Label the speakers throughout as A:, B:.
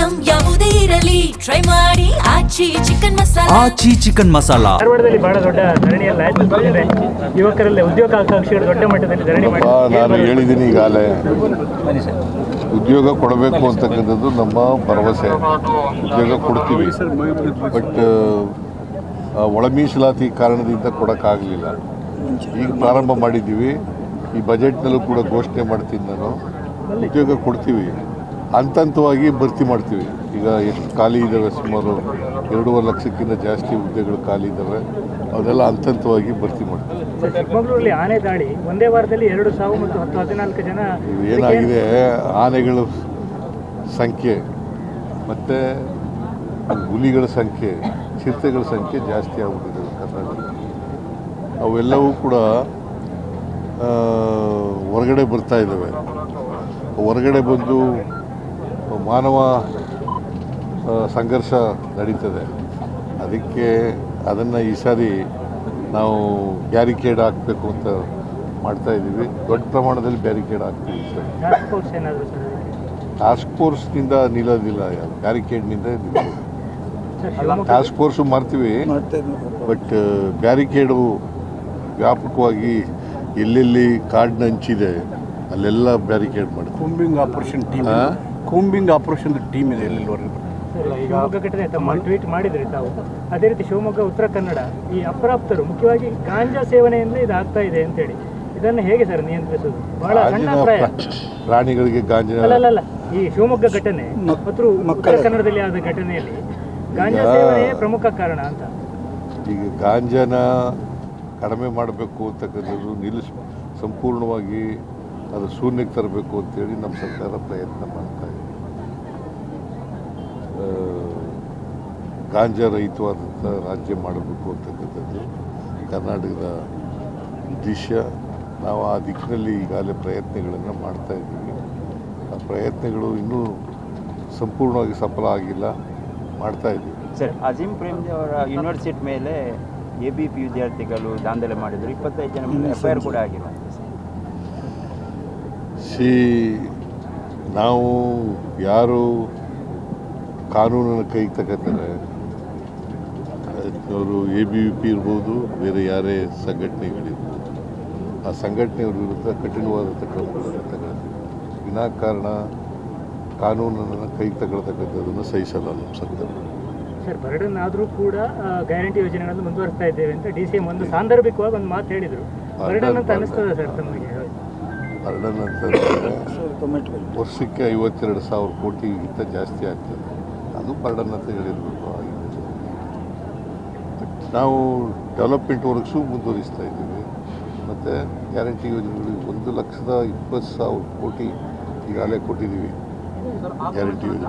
A: Item ಯಾವುದೇ ಇರಲಿ try ಮಾಡಿ ಆಚಿ ಚಿಕನ್ ಮಸಾಲಾ.
B: ಆಚಿ ಚಿಕನ್ ಮಸಾಲಾ.
C: ಧಾರವಾಡದಲ್ಲಿ ಬಹಳ ದೊಡ್ಡ ಧರಣಿಯಲ್ಲಿ ಆಯೋಜಿಸಿದ್ದಾರೆ. ಯುವಕರಲ್ಲಿ ಉದ್ಯೋಗಾಕಾಂಕ್ಷಿಗಳು ದೊಡ್ಡ ಮಟ್ಟದಲ್ಲಿ ಧರಣಿ ಮಾಡಿ
D: ನಾನು ಹೇಳಿದ್ದೀನಿ ಈಗಾಗಲೇ ಉದ್ಯೋಗ ಕೊಡಬೇಕು ಅಂತಕ್ಕಂಥದ್ದು ನಮ್ಮ ಭರವಸೆ. ಉದ್ಯೋಗ ಕೊಡ್ತೀವಿ, ಬಟ್ ಒಳ ಮೀಸಲಾತಿ ಕಾರಣದಿಂದ ಕೊಡೋಕ್ಕಾಗಲಿಲ್ಲ. ಈಗ ಪ್ರಾರಂಭ ಮಾಡಿದ್ದೀವಿ. ಈ ಬಜೆಟ್ನಲ್ಲೂ ಕೂಡ ಘೋಷಣೆ ಮಾಡ್ತೀನಿ ನಾನು. ಉದ್ಯೋಗ ಕೊಡ್ತೀವಿ, ಹಂತವಾಗಿ ಭರ್ತಿ ಮಾಡ್ತೀವಿ. ಈಗ ಎಷ್ಟು ಖಾಲಿ ಇದ್ದಾವೆ, ಸುಮಾರು 2.5 ಲಕ್ಷಕ್ಕಿಂತ ಜಾಸ್ತಿ ಹುದ್ದೆಗಳು ಖಾಲಿ ಇದ್ದಾವೆ. ಅವನ್ನೆಲ್ಲ ಹಂತವಾಗಿ ಭರ್ತಿ ಮಾಡ್ತೀವಿ.
C: ಚಿಕ್ಕಮಗಳೂರಲ್ಲಿ ಆನೆ ದಾಳಿ ಒಂದೇ ವಾರದಲ್ಲಿ 2 ಸಾವು ಮತ್ತು 14 ಜನ.
D: ಏನಾಗಿದೆ, ಆನೆಗಳ ಸಂಖ್ಯೆ ಮತ್ತು ಹುಲಿಗಳ ಸಂಖ್ಯೆ, ಚಿರತೆಗಳ ಸಂಖ್ಯೆ ಜಾಸ್ತಿ ಆಗ್ಬಿಟ್ಟಿದೆ ಕರ್ನಾಟಕದಲ್ಲಿ. ಅವೆಲ್ಲವೂ ಕೂಡ ಹೊರಗಡೆ ಬರ್ತಾ ಇದ್ದಾವೆ. ಹೊರಗಡೆ ಬಂದು ಮಾನವ ಸಂಘರ್ಷ ನಡೀತದೆ. ಅದಕ್ಕೆ ಅದನ್ನು ಈ ಸಾರಿ ನಾವು ಬ್ಯಾರಿಕೇಡ್ ಹಾಕಬೇಕು ಅಂತ ಮಾಡ್ತಾಯಿದ್ದೀವಿ. ದೊಡ್ಡ ಪ್ರಮಾಣದಲ್ಲಿ ಬ್ಯಾರಿಕೇಡ್ ಹಾಕ್ತೀವಿ ಸರ್. ಟಾಸ್ಕ್ ಫೋರ್ಸ್ನಿಂದ ನಿಲ್ಲೋದಿಲ್ಲ, ಬ್ಯಾರಿಕೇಡ್ನಿಂದ ಟಾಸ್ಕ್ ಫೋರ್ಸು ಮಾಡ್ತೀವಿ, ಬಟ್ ಬ್ಯಾರಿಕೇಡು ವ್ಯಾಪಕವಾಗಿ ಎಲ್ಲೆಲ್ಲಿ ಕಾಡಿನ ಹಂಚಿದೆ ಅಲ್ಲೆಲ್ಲ ಬ್ಯಾರಿಕೇಡ್ ಮಾಡಿ
E: ಕೂಂಬಿಂಗ್ ಆಪರೇಷನ್ ಟೀಮ್ ಇದೆ ಎಲ್ಲೆಲ್ಲವರೆಗೂ.
C: ಶಿವಮೊಗ್ಗ ಘಟನೆ ತಮ್ಮ ಟ್ವೀಟ್ ಮಾಡಿದ್ರಿ ತಾವು. ಅದೇ ರೀತಿ ಶಿವಮೊಗ್ಗ, ಉತ್ತರ ಕನ್ನಡ ಈ ಅಪ್ರಾಪ್ತರು ಮುಖ್ಯವಾಗಿ ಗಾಂಜಾ ಸೇವನೆಯಿಂದ ಇದು ಆಗ್ತಾ ಇದೆ ಅಂತೇಳಿ, ಇದನ್ನು ಹೇಗೆ ಸರ್ ನಿಯಂತ್ರಿಸೋದು? ಬಹಳ ಸಣ್ಣ ಪ್ರಾಯ
D: ಪ್ರಾಣಿಗಳಿಗೆ ಗಾಂಜಾ
C: ಅಲ್ಲ. ಈ ಶಿವಮೊಗ್ಗ ಘಟನೆ ಮತ್ತು ಉತ್ತರ ಕನ್ನಡದಲ್ಲಿ ಆದ ಘಟನೆಯಲ್ಲಿ ಗಾಂಜಾ ಸೇವನೆ ಪ್ರಮುಖ ಕಾರಣ ಅಂತ.
D: ಈಗ ಗಾಂಜಾನ ಕಡಿಮೆ ಮಾಡಬೇಕು ಅಂತಕ್ಕಂಥದ್ದು ಸಂಪೂರ್ಣವಾಗಿ ಅದು ಶೂನ್ಯಕ್ಕೆ ತರಬೇಕು ಅಂತೇಳಿ ನಮ್ಮ ಸರ್ಕಾರ ಪ್ರಯತ್ನ ಮಾಡ್ತಾ ಇದೆ. ಗಾಂಜಾ ರಹಿತವಾದಂಥ ರಾಜ್ಯ ಮಾಡಬೇಕು ಅಂತಕ್ಕಂಥದ್ದು ಕರ್ನಾಟಕದ ಉದ್ದೇಶ. ನಾವು ಆ ದಿಕ್ಕಿನಲ್ಲಿ ಈಗಾಗಲೇ ಪ್ರಯತ್ನಗಳನ್ನು ಮಾಡ್ತಾ ಇದ್ದೀವಿ. ಆ ಪ್ರಯತ್ನಗಳು ಇನ್ನೂ ಸಂಪೂರ್ಣವಾಗಿ ಸಫಲ ಆಗಿಲ್ಲ, ಮಾಡ್ತಾ ಇದ್ದೀವಿ.
F: ಸರ್, ಅಜೀಂ ಪ್ರೇಮ್ಜಿ ಅವರ ಯೂನಿವರ್ಸಿಟಿ ಮೇಲೆ ABP ವಿದ್ಯಾರ್ಥಿಗಳು ದಾಂಧಲೆ ಮಾಡಿದರು. 25 ಜನ ಮೇಲೆ FIR ಕೂಡ ಆಗಿಲ್ಲ.
D: ನಾವು ಯಾರು ಕಾನೂನನ್ನು ಕೈಗೆ ತಗೋತಾರೆ, ಅವರು ABVP ಇರ್ಬೋದು, ಬೇರೆ ಯಾರೇ ಸಂಘಟನೆಗಳಿರ್ಬೋದು, ಆ ಸಂಘಟನೆಯವ್ರ ವಿರುದ್ಧ ಕಠಿಣವಾದಂಥ ಕ್ರಮಗಳನ್ನು ತಗೊಳ್ತೀವಿ. ವಿನಾಕಾರಣ ಕಾನೂನನ್ನು ಕೈಗೆ ತಗೊಳ್ತಕ್ಕಂಥದ್ದನ್ನು ಸಹಿಸಲ್ಲ ನಮ್ಮ ಸರ್ಕಾರ.
C: ಸರ್, ಬರ್ಡನ್ ಆದರೂ ಕೂಡ ಗ್ಯಾರಂಟಿ ಯೋಜನೆಗಳನ್ನು ಮುಂದುವರಿಸ್ತಾ ಇದ್ದೇವೆ ಅಂತ DCM ಒಂದು ಸಾಂದರ್ಭಿಕವಾಗಿ ಒಂದು ಮಾತು ಹೇಳಿದರು. ಬರ್ಡನ್ ಅಂತ ಅನಿಸ್ತದೆ ಸರ್ ತಮಗೆ?
D: ಬರ್ಡನ್ ಅಂತಂದರೆ ವರ್ಷಕ್ಕೆ 52,000 ಕೋಟಿಗಿಂತ ಜಾಸ್ತಿ ಆಗ್ತದೆ. ಅದು ಬರ್ಡನ್ ಅಂತ ಹೇಳಿರಬೇಕು. ನಾವು ಡೆವಲಪ್ಮೆಂಟ್ ವರ್ಕ್ಸು ಮುಂದುವರಿಸ್ತಾ ಇದ್ದೀವಿ. ಮತ್ತು ಗ್ಯಾರಂಟಿ ಯೋಜನೆಗಳು 1,20,000 ಕೋಟಿ ಈಗಾಗಲೇ ಕೊಟ್ಟಿದ್ದೀವಿ. ಗ್ಯಾರಂಟಿ ಯೋಜನೆ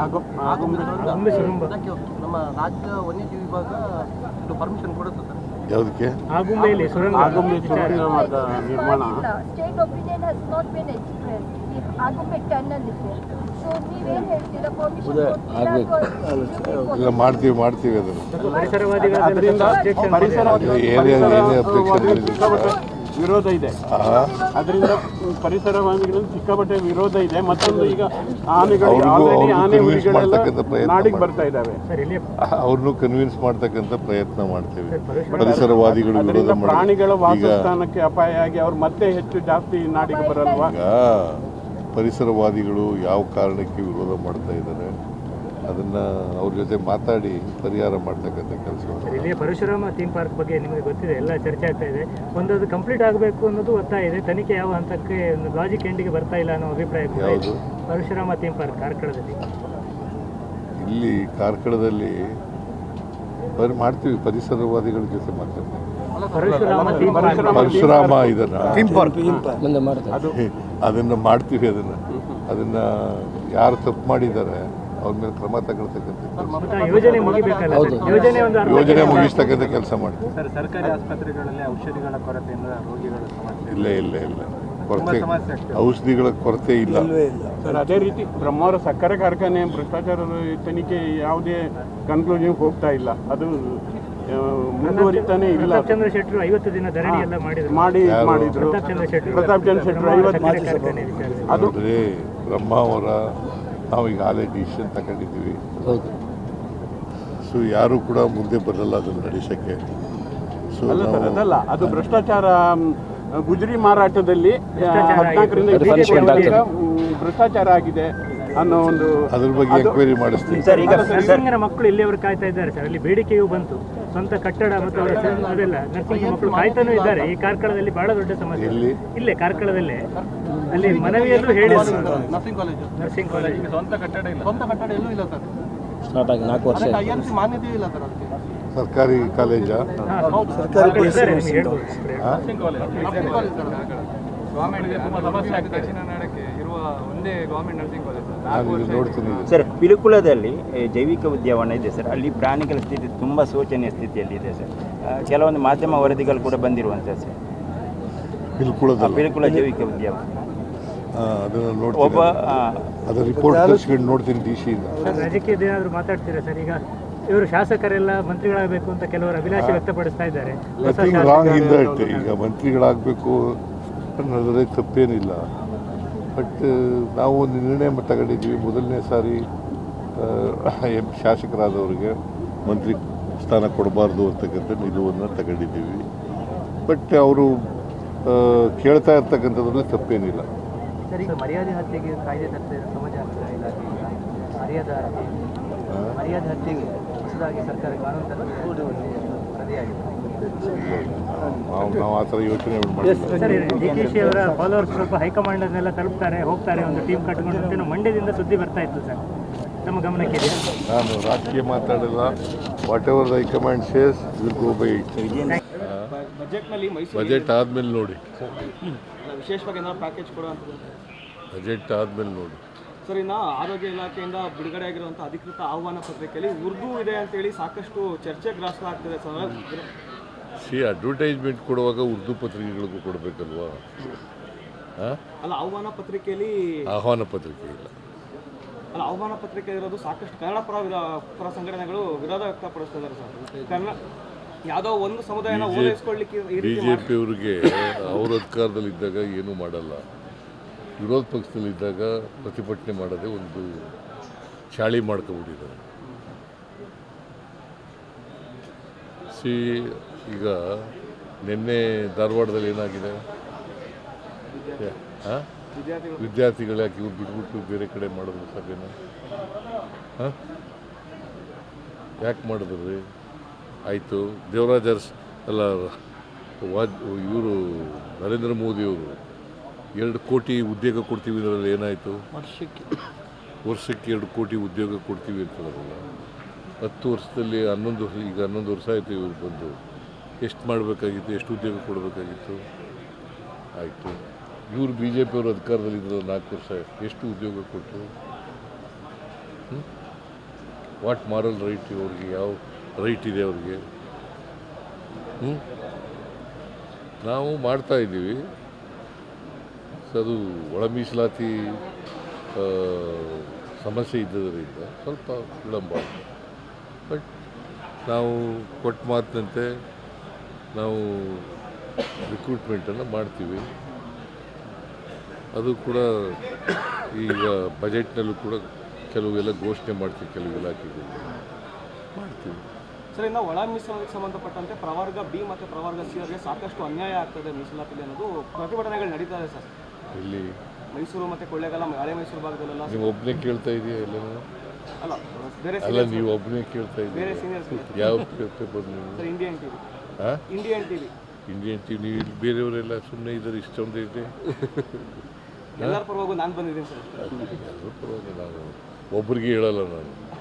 G: ನಮ್ಮ ರಾಜ್ಯ ವನ್ಯಜೀವಿ ವಿಭಾಗ ಪರ್ಮಿಷನ್ ಕೊಡುತ್ತೆ ಸರ್.
D: ಯಾವುದಕ್ಕೆ?
C: ಆಗುಂಬೆಯಲ್ಲಿ ಸುರಂಗ
E: ನಿರ್ಮಾಣ.
H: State opinion has not been expressed. ಈ ಆಗುಂಬೆ ಟನಲ್ ಇದೆ. ಸೊ ನೀವೇನು ಹೇಳ್ತೀರಾ? ಪರ್ಮಿಷನ್
D: ಇಲ್ಲ, ಮಾಡ್ತೀವಿ ಅದನ್ನು.
E: ವಿರೋಧ ಇದೆ. ಅದರಿಂದ ಪರಿಸರವಾದಿಗಳಲ್ಲಿ ಸಿಕ್ಕಾಪಟ್ಟೆ ವಿರೋಧ ಇದೆ. ಮತ್ತೊಂದು, ಈಗ ಆನೆಗಳು ಆನೆ ಹುಲಿಗಳೆಲ್ಲ ನಾಡಿಗೆ ಬರ್ತಾ ಇದ್ದಾವೆ.
D: ಅವ್ರನ್ನೂ ಕನ್ವಿನ್ಸ್ ಮಾಡ್ತಕ್ಕಂಥ ಪ್ರಯತ್ನ ಮಾಡ್ತೀವಿ. ಪರಿಸರವಾದಿಗಳು ವಿರೋಧ
E: ಪ್ರಾಣಿಗಳ ವಾಸಸ್ಥಾನಕ್ಕೆ ಅಪಾಯ ಆಗಿ ಅವ್ರು ಮತ್ತೆ ಹೆಚ್ಚು ಜಾಸ್ತಿ ನಾಡಿಗೆ ಬರಲ್ವಾ?
D: ಈಗ ಪರಿಸರವಾದಿಗಳು ಯಾವ ಕಾರಣಕ್ಕೆ ವಿರೋಧ ಮಾಡ್ತಾ ಇದ್ದಾರೆ ಅದನ್ನು ಅವ್ರ ಜೊತೆ ಮಾತಾಡಿ ಪರಿಹಾರ ಮಾಡ್ತಕ್ಕಂಥ ಕೆಲಸ.
C: ಇಲ್ಲಿ ಪರಶುರಾಮ ಥೀಮ್ ಪಾರ್ಕ್ ಬಗ್ಗೆ ನಿಮಗೆ ಗೊತ್ತಿದೆ, ಎಲ್ಲ ಚರ್ಚೆ ಆಗ್ತಾ ಇದೆ. ಒಂದದು ಕಂಪ್ಲೀಟ್ ಆಗಬೇಕು ಅನ್ನೋದು ಒತ್ತಾಯ ಇದೆ. ತನಿಖೆ ಯಾವ ಹಂತಕ್ಕೆ ಒಂದು ಲಾಜಿಕ್ ಎಂಡಿಗೆ ಬರ್ತಾ ಇಲ್ಲ ಅನ್ನೋ ಅಭಿಪ್ರಾಯ.
D: ಯಾವುದು?
C: ಪರಶುರಾಮ ಥೀಮ್ ಪಾರ್ಕ್ ಕಾರ್ಕಳದಲ್ಲಿ.
D: ಇಲ್ಲಿ ಕಾರ್ಕಳದಲ್ಲಿ ಮಾಡ್ತೀವಿ, ಪರಿಸರವಾದಿಗಳ ಜೊತೆ ಮಾತಾಡ್ತೀವಿ. ಪರಶುರಾಮ ಅದನ್ನು ಮಾಡ್ತೀವಿ. ಅದನ್ನು ಯಾರು ತಪ್ಪು ಮಾಡಿದ್ದಾರೆ ಅವ್ರ ಮೇಲೆ ಕ್ರಮ ತಗೊಳ್ತಕ್ಕಂಥ ಯೋಜನೆ ಮುಗಿಸ್ತಕ್ಕಂಥ ಕೆಲಸ ಮಾಡ್ತೀವಿ.
C: ಸರ್ಕಾರಿ ಆಸ್ಪತ್ರೆಗಳಲ್ಲಿ ಔಷಧಿಗಳ ಕೊರತೆಯಿಂದ ರೋಗಿಗಳ ಸಮಸ್ಯೆ
D: ಇಲ್ಲ ಕೊರತೆ, ಔಷಧಿಗಳ ಕೊರತೆ ಇಲ್ಲ
E: ಸರ್. ಅದೇ ರೀತಿ ಬ್ರಹ್ಮಾವರ ಸಕ್ಕರೆ ಕಾರ್ಖಾನೆ ಭ್ರಷ್ಟಾಚಾರದ ತನಿಖೆ ಯಾವುದೇ ಕನ್ಕ್ಲೂಷನ್ ಹೋಗ್ತಾ ಇಲ್ಲ, ಅದು ಮುಂದುವರಿತಾನೆ ಇಲ್ಲ.
C: ಚಂದ್ರ ಶೆಟ್ಟರು 50 ದಿನ ಧರಣಿ ಎಲ್ಲ ಮಾಡಿದ್ರು.
E: ಪ್ರತಾಪ್ ಚಂದ್ರ ಶೆಟ್ಟರು 50
D: ಅದು ಬ್ರಹ್ಮಾವರ ನಾವು ಈಗಾಗಲೇ ಡಿಸಿಷನ್ ತಗೊಂಡಿದ್ದೀವಿ. ಸೊ ಯಾರು ಕೂಡ ಮುಂದೆ ಬರಲ್ಲ ಅದನ್ನು ನಡೆಸೋಕ್ಕೆ. ಸೊ
E: ಅಲ್ಲ ಸರ್, ಅದಲ್ಲ, ಅದು ಭ್ರಷ್ಟಾಚಾರ. ಗುಜರಿ ಮಾರಾಟದಲ್ಲಿ 14ರಿಂದ 20 ಭ್ರಷ್ಟಾಚಾರ ಆಗಿದೆ ಅನ್ನೋ ಒಂದು
D: ಅದ್ರ ಬಗ್ಗೆ ಎಂಕ್ವೈರಿ ಮಾಡಿಸ್ತೀವಿ.
F: ಸರ್ ಈಗ
C: ನರ್ಸಿಂಗ್ನ ಮಕ್ಕಳು ಇಲ್ಲಿಯವರು ಕಾಯ್ತಾ ಇದ್ದಾರೆ ಸರ್. ಅಲ್ಲಿ ಬೇಡಿಕೆಯೂ ಬಂತು, ಸ್ವಂತ ಕಟ್ಟಡ ಮತ್ತು ಅವರ ಅದೆಲ್ಲ ನರ್ಸಿಂಗ್ ಮಕ್ಕಳು ಕಾಯ್ತಾನೂ ಇದ್ದಾರೆ. ಈ ಕಾರ್ಕಳದಲ್ಲಿ ಬಹಳ ದೊಡ್ಡ ಸಮಸ್ಯೆ.
D: ಎಲ್ಲಿ?
C: ಇಲ್ಲೇ ಕಾರ್ಕಳದಲ್ಲೇ ಅಲ್ಲಿ ಮನವಿಯಲ್ಲೂ ಹೇಳಿದ್ರು.
G: ನರ್ಸಿಂಗ್ ಕಾಲೇಜು
C: ನರ್ಸಿಂಗ್ ಕಾಲೇಜ್
G: ಸ್ವಂತ ಕಟ್ಟಡ ಎಲ್ಲೂ ಇಲ್ಲ ಸರ್. ಅದಕ್ಕೆ IMC ಮಾನ್ಯತೆ ಇಲ್ಲ ಸರ್. ಅದಕ್ಕೆ
D: ಸರ್ಕಾರಿ ಕಾಲೇಜಾ?
C: ಇದ್ದಾರೆ, ನೀವು ಹೇಳ್ಬೋದು.
G: Nursing college sir.
D: ನಾನು ಇದು ನೋಡ್ತೀನಿ.
F: ಸರ್, ಪಿಲಿಕುಳದಲ್ಲಿ ಜೈವಿಕ ಉದ್ಯಾನವನ ಇದೆ ಸರ್. ಅಲ್ಲಿ ಪ್ರಾಣಿಗಳ ಸ್ಥಿತಿ ತುಂಬ ಶೋಚನೀಯ ಸ್ಥಿತಿಯಲ್ಲಿದೆ ಸರ್. ಕೆಲವೊಂದು ಮಾಧ್ಯಮ ವರದಿಗಳು ಕೂಡ ಬಂದಿರುವಂಥ ಸರ್. ಪಿಲಿಕುಳ ಜೈವಿಕ ಉದ್ಯಾನವನ
D: ಅದನ್ನು
F: ಒಬ್ಬ
D: ನೋಡ್ತೀನಿ. ಅದರ ರಿಪೋರ್ಟ್ ತರಿಸ್ಕೊಂಡು ನೋಡ್ತೀನಿ DC-ಯಿಂದ.
C: ಸರ್, ರಾಜಕೀಯದ ಏನಾದರೂ ಮಾತಾಡ್ತೀರಾ ಸರ್? ಈಗ ಇವರು ಶಾಸಕರೆಲ್ಲ ಮಂತ್ರಿಗಳಾಗಬೇಕು ಅಂತ ಕೆಲವರು ಅಭಿಲಾಷೆ ವ್ಯಕ್ತಪಡಿಸ್ತಾ ಇದ್ದಾರೆ.
D: Nothing wrong in that. ಈಗ ಮಂತ್ರಿಗಳಾಗಬೇಕು ಅನ್ನೋದ್ರೆ ತಪ್ಪೇನಿಲ್ಲ. ಬಟ್ ನಾವು ಒಂದು ನಿರ್ಣಯ ತಗೊಂಡಿದ್ವಿ. ಮೊದಲನೇ ಸಾರಿ ಶಾಸಕರಾದವರಿಗೆ ಮಂತ್ರಿ ಸ್ಥಾನ ಕೊಡಬಾರ್ದು ಅಂತಕ್ಕಂಥ ನಿಲುವನ್ನು ತಗೊಂಡಿದ್ದೀವಿ. ಬಟ್ ಅವರು ಕೇಳ್ತಾ ಇರ್ತಕ್ಕಂಥದ್ರಲ್ಲಿ ತಪ್ಪೇನಿಲ್ಲ.
G: ಸರ್, ಈಗ ಮರ್ಯಾದೆ ಹತ್ಯೆಗೆ ಕಾಯ್ದೆ ತರ್ತಿದೆ ಸಮಾಜ ಇಲಾಖೆ. ಮರ್ಯಾದೆ ಹತ್ಯೆಗೆ ಹೊಸದಾಗಿ ಸರ್ಕಾರ ಕಾನೂನು ತರಲು ವರದಿಯಾಗಿದೆ.
D: ನಾವು ಆ ಥರ ಯೋಚನೆ ಮಾಡಿಲ್ಲ.
C: ಸರ್, DKC ಅವರ ಫಾಲೋವರ್ಸ್ ಸ್ವಲ್ಪ ಹೈಕಮಾಂಡನ್ನೆಲ್ಲ ತಲುಪ್ತಾರೆ, ಹೋಗ್ತಾರೆ, ಒಂದು ಟೀಮ್ ಕಟ್ಕೊಂಡು ಅಂತ ಮಂಡ್ಯದಿಂದ ಸುದ್ದಿ ಬರ್ತಾ ಇತ್ತು ಸರ್. ತಮ್ಮ ಗಮನಕ್ಕೆ ಇದೆ?
D: ನಾನು ರಾಜಕೀಯ ಮಾತಾಡಿಲ್ಲ. What ever the high command says will go by it.
G: ಬಜೆಟ್ನಲ್ಲಿ
D: ಬಜೆಟ್ ಆದಮೇಲೆ ನೋಡಿ.
G: ವಿಶೇಷವಾಗಿ ಏನಾದ್ರು ಪ್ಯಾಕೇಜ್ ಕೊಡೋ
D: ಬಜೆಟ್ ಆದಮೇಲೆ ನೋಡಿ.
G: ಸರ್, ಇನ್ನು ಆರೋಗ್ಯ ಇಲಾಖೆಯಿಂದ ಬಿಡುಗಡೆ ಆಗಿರುವಂಥ ಅಧಿಕೃತ ಆಹ್ವಾನ ಪತ್ರಿಕೆಯಲ್ಲಿ ಉರ್ದು ಇದೆ ಅಂತೇಳಿ ಸಾಕಷ್ಟು ಚರ್ಚೆ ಗ್ರಾಸ ಆಗ್ತಿದೆ ಸರ್.
D: ಅಡ್ವರ್ಟೈಸ್ಮೆಂಟ್ ಕೊಡುವಾಗ ಉರ್ದು ಪತ್ರಿಕೆಗಳಿಗೂ ಕೊಡಬೇಕಲ್ವಾ?
G: ಅಲ್ಲ, ಆಹ್ವಾನ ಪತ್ರಿಕೆಯಲ್ಲಿ
D: ಆಹ್ವಾನ ಪತ್ರಿಕೆ ಇಲ್ಲ.
G: ಅಲ್ಲ, ಆಹ್ವಾನ ಪತ್ರಿಕೆ ಇರೋದು ಸಾಕಷ್ಟು ಕನ್ನಡ ಪರ ಸಂಘಟನೆಗಳು ವಿರೋಧ ವ್ಯಕ್ತಪಡಿಸ್ತಾ ಇದ್ದಾರೆ ಸರ್. ಕನ್ನಡ ಯಾವುದೋ ಒಂದು ಸಮುದಾಯನ ಓಲೈಸ್ಕೊಳ್ಳಿಕ್ಕೆ
D: BJP ಅವರಿಗೆ ಅವ್ರ ಅಧಿಕಾರದಲ್ಲಿದ್ದಾಗ ಏನೂ ಮಾಡಲ್ಲ. ವಿರೋಧ ಪಕ್ಷದಲ್ಲಿದ್ದಾಗ ಪ್ರತಿಭಟನೆ ಮಾಡೋದೇ ಒಂದು ಚಾಳಿ ಮಾಡ್ಕೊಬಿಟ್ಟಿದ್ದಾರೆ. ಈಗ ನಿನ್ನೆ ಧಾರವಾಡದಲ್ಲಿ ಏನಾಗಿದೆ? ವಿದ್ಯಾರ್ಥಿಗಳು ಯಾಕೆ ಇವ್ರು ಬಿಟ್ಬಿಟ್ಟು ಬೇರೆ ಕಡೆ ಮಾಡಿದ್ರು ಸಭೆನ? ಯಾಕೆ ಮಾಡಿದ್ರಿ? ಆಯಿತು, ದೇವರಾಜ್ ಅಲ್ಲ, ಇವರು ನರೇಂದ್ರ ಮೋದಿಯವರು 2 ಕೋಟಿ ಉದ್ಯೋಗ ಕೊಡ್ತೀವಿ ಇದರಲ್ಲಿ ಏನಾಯಿತು? ವರ್ಷಕ್ಕೆ 2 ಕೋಟಿ ಉದ್ಯೋಗ ಕೊಡ್ತೀವಿ ಅಂತಂದ್ರಲ್ಲ. 10 ವರ್ಷದಲ್ಲಿ 11 ವರ್ಷ, ಈಗ 11 ವರ್ಷ ಆಯಿತು ಇವ್ರು ಬಂದು. ಎಷ್ಟು ಮಾಡಬೇಕಾಗಿತ್ತು? ಎಷ್ಟು ಉದ್ಯೋಗ ಕೊಡಬೇಕಾಗಿತ್ತು? ಆಯಿತು. ಇವರು BJP ಅವರು ಅಧಿಕಾರದಲ್ಲಿದ್ದರು 4 ವರ್ಷ, ಎಷ್ಟು ಉದ್ಯೋಗ ಕೊಟ್ಟರು? ವಾಟ್ ಮಾರಲ್ ರೈಟ್ ಅವ್ರಿಗೆ? ಯಾವ ರೈಟ್ ಇದೆ ಅವ್ರಿಗೆ? ನಾವು ಮಾಡ್ತಾ ಇದ್ದೀವಿ. ಅದು ಒಳ ಮೀಸಲಾತಿ ಸಮಸ್ಯೆ ಇದ್ದದರಿಂದ ಸ್ವಲ್ಪ ವಿಳಂಬ. ಬಟ್ ನಾವು ಕೊಟ್ಟ ಮಾತಿನಂತೆ ನಾವು ರಿಕ್ರೂಟ್ಮೆಂಟನ್ನು ಮಾಡ್ತೀವಿ. ಅದು ಕೂಡ ಈಗ ಬಜೆಟ್ನಲ್ಲೂ ಕೂಡ ಕೆಲವೆಲ್ಲ ಘೋಷಣೆ ಮಾಡ್ತೀವಿ, ಕೆಲವು ಇಲಾಖೆಗಳು ಮಾಡ್ತೀವಿ.
G: ಸರ್, ಇನ್ನು ಒಳ ಮೀಸಲಾತಿಗೆ ಸಂಬಂಧಪಟ್ಟಂತೆ ಪ್ರವರ್ಗ B ಮತ್ತು ಪ್ರವರ್ಗ C ಅವರಿಗೆ ಸಾಕಷ್ಟು ಅನ್ಯಾಯ ಆಗ್ತದೆ ಮೀಸಲಾತಿಯಲ್ಲಿ ಅನ್ನೋದು ಪ್ರತಿಭಟನೆಗಳು ನಡೀತಾ ಇದೆ ಸರ್.
D: ಇಲ್ಲಿ
G: ಮೈಸೂರು ಮತ್ತು ಕೊಳ್ಳೇಗಾಲ, ಹಳೆ ಮೈಸೂರು ಭಾಗದಲ್ಲೆಲ್ಲ.
D: ನೀವು ಒಬ್ಬನೇ ಕೇಳ್ತಾ ಇದೆಯಾ ಎಲ್ಲನೂ?
G: ಅಲ್ಲ, ಬೇರೆ
D: ಅಲ್ಲ, ನೀವು ಒಬ್ಬನೇ ಕೇಳ್ತಾ
G: ಬೇರೆ
D: ಇದ್ದೀರಿ.
G: ಸೀನಿಯರ್ಸ್.
D: ಯಾವ ಪೇಪರ್ ನೀವು?
G: Sir, Indian TV.
D: ಹಾಂ,
G: ಇಂಡಿಯನ್ ಟಿವಿ.
D: Indian TV. ನೀವು ಇಲ್ಲಿ ಬೇರೆಯವರೆಲ್ಲ ಸುಮ್ಮನೆ ಇದ್ದಾರೆ, ಇಷ್ಟೊಂದು ಇದೆ.
G: ಎಲ್ಲರ ಪರವಾಗೂ ನಾನು ಬಂದಿದ್ದೀನಿ ಸರ್.
D: ಎಲ್ಲರ ಪರವಾಗಿ ನಾನು ಒಬ್ಬರಿಗೆ ಹೇಳಲ್ಲ ನಾನು.